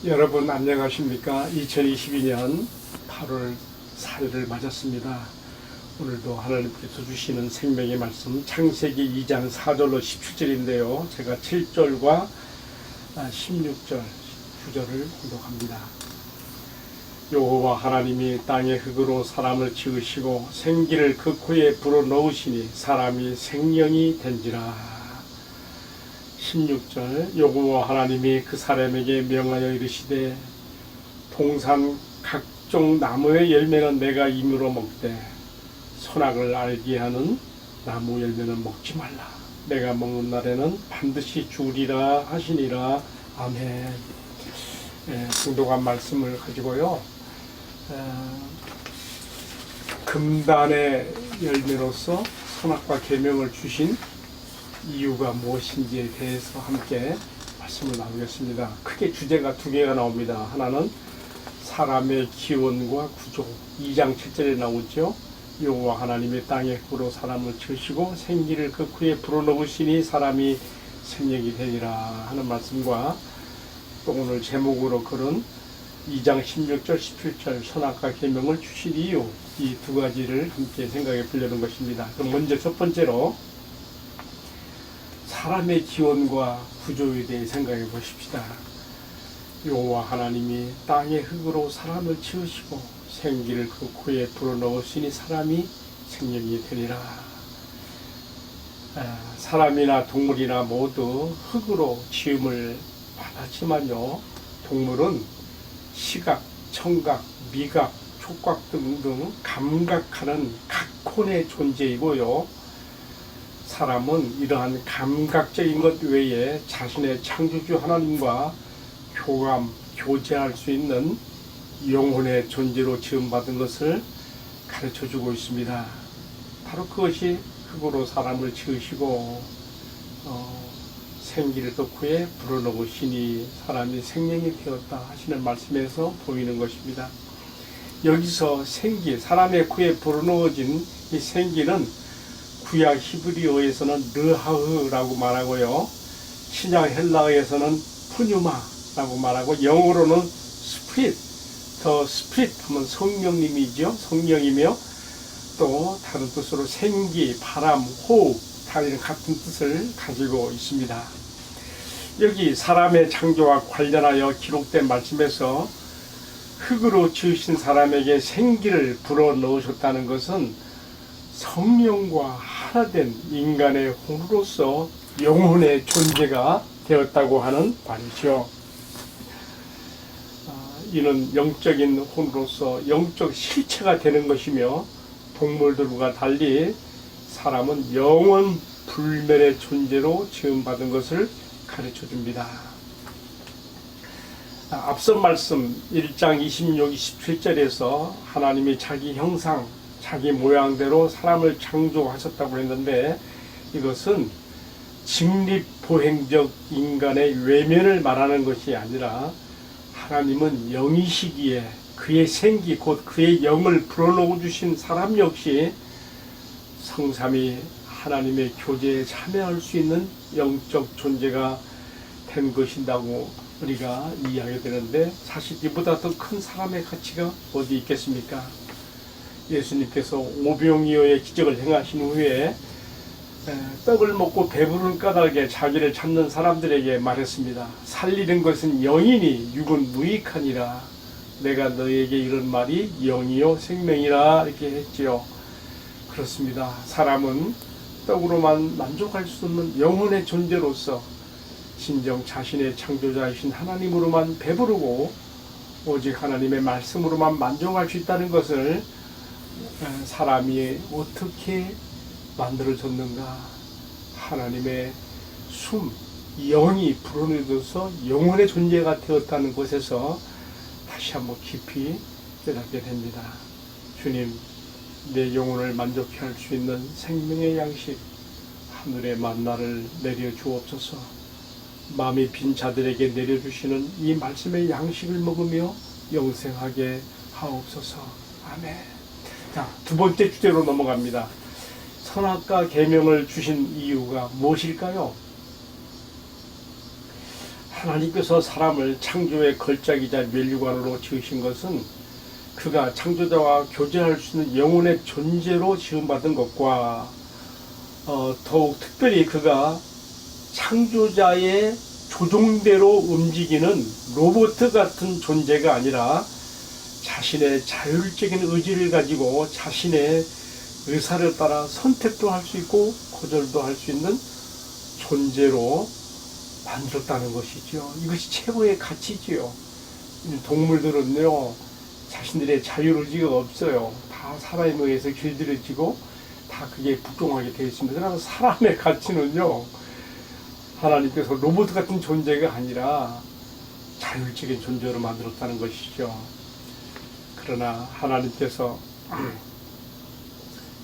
여러분 안녕하십니까? 2022년 8월 4일을 맞았습니다. 오늘도 하나님께서 주시는 생명의 말씀 창세기 2장 4절로 17절인데요. 제가 7절과 16절, 9절을 공독합니다. 여호와 하나님이 땅의 흙으로 사람을 지으시고 생기를 그 코에 불어넣으시니 사람이 생명이 된지라. 16절 여호와 하나님이 그 사람에게 명하여 이르시되 동산 각종 나무의 열매는 내가 임으로 먹되 선악을 알게 하는 나무 열매는 먹지 말라. 내가 먹는 날에는 반드시 죽으리라 하시니라. 아멘. 공독한 말씀을 가지고요. 금단의 열매로서 선악과 계명을 주신 이유가 무엇인지에 대해서 함께 말씀을 나누겠습니다. 크게 주제가 두 개가 나옵니다. 하나는 사람의 기원과 구조, 2장 7절에 나오죠. 여호와 하나님의 땅의 흙으로 사람을 지으시고 생기를 그 코에 불어넣으시니 사람이 생명이 되리라 하는 말씀과 또 오늘 제목으로 그런 2장 16절 17절 선악과 계명을 주신 이유, 이 두 가지를 함께 생각해 보려는 것입니다. 그럼 먼저 첫 번째로 사람의 기원과 구조에 대해 생각해 보십시다. 여호와 하나님이 땅의 흙으로 사람을 지으시고 생기를 그 코에 불어넣으시니 사람이 생명이 되리라. 사람이나 동물이나 모두 흙으로 지음을 받았지만요, 동물은 시각, 청각, 미각, 촉각 등등 감각하는 각혼의 존재이고요, 사람은 이러한 감각적인 것 외에 자신의 창조주 하나님과 교감, 교제할 수 있는 영혼의 존재로 지음받은 것을 가르쳐주고 있습니다. 바로 그것이 흙으로 사람을 지으시고 생기를 그 코에 불어넣으시니 사람이 생명이 되었다 하시는 말씀에서 보이는 것입니다. 여기서 생기, 사람의 코에 불어넣어진 이 생기는 구약 히브리어에서는 르하흐라고 말하고요, 신약 헬라어에서는 푸뉴마라고 말하고, 영어로는 스피릿, 더 스피릿 하면 성령님이죠. 성령이며 또 다른 뜻으로 생기, 바람, 호흡, 다 이런 같은 뜻을 가지고 있습니다. 여기 사람의 창조와 관련하여 기록된 말씀에서 흙으로 지으신 사람에게 생기를 불어넣으셨다는 것은 성령과 하나된 인간의 혼으로서 영혼의 존재가 되었다고 하는 말이죠. 이는 영적인 혼으로서 영적 실체가 되는 것이며, 동물들과 달리 사람은 영원 불멸의 존재로 지음받은 것을 가르쳐 줍니다. 앞서 말씀 1장 26, 27절에서 하나님이 자기 형상, 자기 모양대로 사람을 창조하셨다고 했는데, 이것은 직립보행적 인간의 외면을 말하는 것이 아니라 하나님은 영이시기에 그의 생기, 곧 그의 영을 불어넣어 주신 사람 역시 성삼위 하나님의 교제에 참여할 수 있는 영적 존재가 된 것이라고 우리가 이해하게 되는데, 사실 이보다 더 큰 사람의 가치가 어디 있겠습니까? 예수님께서 오병이어의 기적을 행하신 후에 떡을 먹고 배부른 까닭에 자기를 찾는 사람들에게 말했습니다. 살리는 것은 영이니 육은 무익하니라. 내가 너에게 이런 말이 영이요 생명이라 이렇게 했지요. 그렇습니다. 사람은 떡으로만 만족할 수 없는 영혼의 존재로서 진정 자신의 창조자이신 하나님으로만 배부르고 오직 하나님의 말씀으로만 만족할 수 있다는 것을 사람이 어떻게 만들어졌는가, 하나님의 숨, 영이 불어넣어서 영혼의 존재가 되었다는 것에서 다시 한번 깊이 깨닫게 됩니다. 주님, 내 영혼을 만족케 할 수 있는 생명의 양식, 하늘의 만나를 내려 주옵소서. 마음이 빈 자들에게 내려주시는 이 말씀의 양식을 먹으며 영생하게 하옵소서. 아멘. 자, 두 번째 주제로 넘어갑니다. 선악과 계명을 주신 이유가 무엇일까요? 하나님께서 사람을 창조의 걸작이자 면류관으로 지으신 것은 그가 창조자와 교제할 수 있는 영혼의 존재로 지음받은 것과 더욱 특별히 그가 창조자의 조종대로 움직이는 로봇 같은 존재가 아니라 자신의 자율적인 의지를 가지고 자신의 의사를 따라 선택도 할 수 있고 거절도 할 수 있는 존재로 만들었다는 것이죠. 이것이 최고의 가치지요. 동물들은요, 자신들의 자율의지가 없어요. 다 사람에 의해서 길들여지고 다 그게 복종하게 되어 있습니다. 그러나 사람의 가치는요, 하나님께서 로봇 같은 존재가 아니라 자율적인 존재로 만들었다는 것이죠. 그러나 하나님께서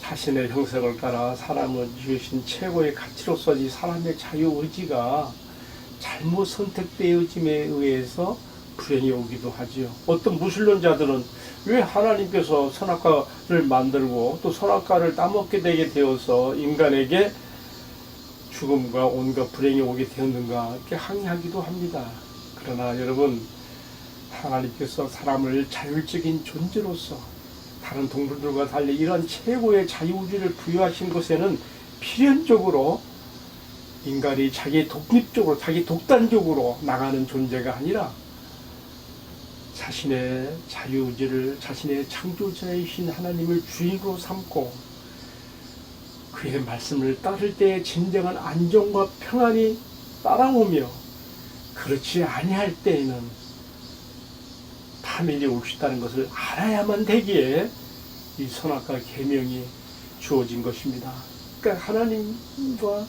자신의 형상을 따라 사람을 지으신 최고의 가치로서 이 사람의 자유의지가 잘못 선택되어짐에 의해서 불행이 오기도 하지요. 어떤 무신론자들은 왜 하나님께서 선악과를 만들고 또 선악과를 따먹게 되게 되어서 인간에게 죽음과 온갖 불행이 오게 되었는가 이렇게 항의하기도 합니다. 그러나 여러분, 하나님께서 사람을 자율적인 존재로서 다른 동물들과 달리 이러한 최고의 자유의지를 부여하신 것에는 필연적으로 인간이 자기 독립적으로, 자기 독단적으로 나가는 존재가 아니라 자신의 자유의지를 자신의 창조자이신 하나님을 주인으로 삼고 그의 말씀을 따를 때의 진정한 안정과 평안이 따라오며 그렇지 아니할 때에는 파멸이 올 수 있다는 것을 알아야만 되기에 이 선악과 계명이 주어진 것입니다. 그러니까 하나님과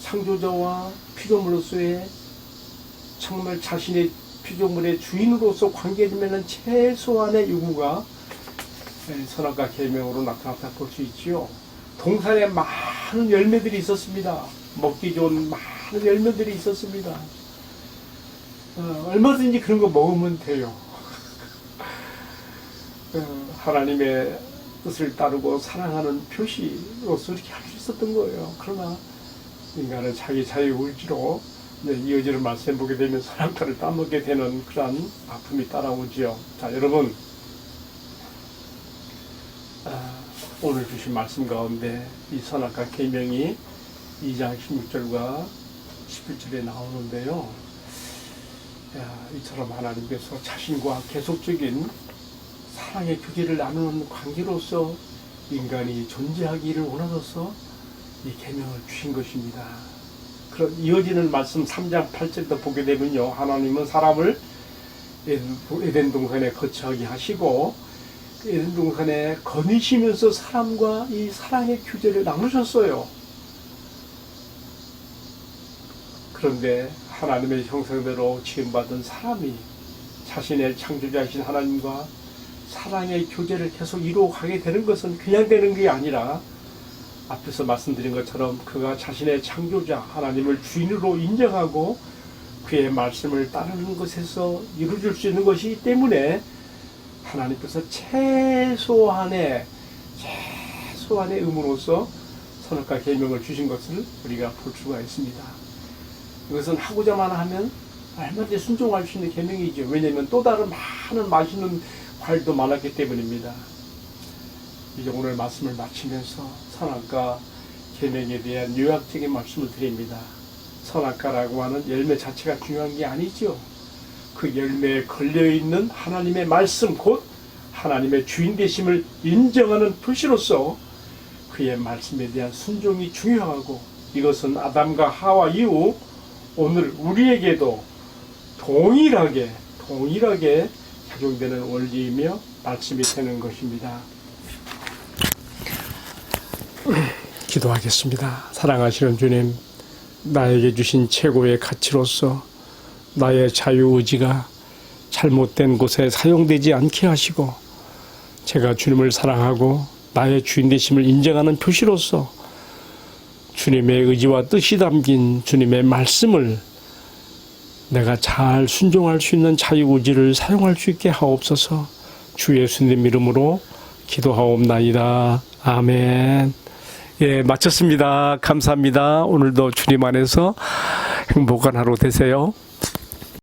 창조자와 피조물로서의 정말 자신의 피조물의 주인으로서 관계를 맺는 최소한의 요구가 선악과 계명으로 나타났다 볼 수 있지요. 동산에 많은 열매들이 있었습니다. 먹기 좋은 많은 열매들이 있었습니다. 얼마든지 그런 거 먹으면 돼요. 하나님의 뜻을 따르고 사랑하는 표시로서 이렇게 할 수 있었던 거예요. 그러나 인간은 자기 자유의지로 이어지는 말씀 보게 되면 선악과를 따먹게 되는 그러한 아픔이 따라오지요. 자, 여러분, 오늘 주신 말씀 가운데 이 선악과 계명이 2장 16절과 11절에 나오는데요. 이처럼 하나님께서 자신과 계속적인 사랑의 교제를 나누는 관계로서 인간이 존재하기를 원하셔서 이 계명을 주신 것입니다. 그럼 이어지는 말씀 3장 8절도 보게 되면요, 하나님은 사람을 에덴 동산에 거처하게 하시고 에덴 동산에 거니시면서 사람과 이 사랑의 교제를 나누셨어요. 그런데 하나님의 형상대로 지음받은 사람이 자신의 창조자이신 하나님과 사랑의 교제를 계속 이루어가게 되는 것은 그냥 되는 게 아니라 앞에서 말씀드린 것처럼 그가 자신의 창조자 하나님을 주인으로 인정하고 그의 말씀을 따르는 것에서 이루어질 수 있는 것이기 때문에 하나님께서 최소한의 의무로서 선악과 계명을 주신 것을 우리가 볼 수가 있습니다. 이것은 하고자만 하면 얼마든지 순종할 수 있는 계명이죠. 왜냐하면 또 다른 많은 맛있는 과일도 많았기 때문입니다. 이제 오늘 말씀을 마치면서 선악과 계명에 대한 요약적인 말씀을 드립니다. 선악과라고 하는 열매 자체가 중요한 게 아니죠. 그 열매에 걸려있는 하나님의 말씀, 곧 하나님의 주인 되심을 인정하는 표시로서 그의 말씀에 대한 순종이 중요하고, 이것은 아담과 하와 이후 오늘 우리에게도 동일하게 적용되는 원리이며 말씀이 되는 것입니다. 기도하겠습니다. 사랑하시는 주님, 나에게 주신 최고의 가치로서 나의 자유의지가 잘못된 곳에 사용되지 않게 하시고, 제가 주님을 사랑하고 나의 주인 되심을 인정하는 표시로서 주님의 의지와 뜻이 담긴 주님의 말씀을 내가 잘 순종할 수 있는 자유의지를 사용할 수 있게 하옵소서. 주 예수님 이름으로 기도하옵나이다. 아멘. 예, 마쳤습니다. 감사합니다. 오늘도 주님 안에서 행복한 하루 되세요.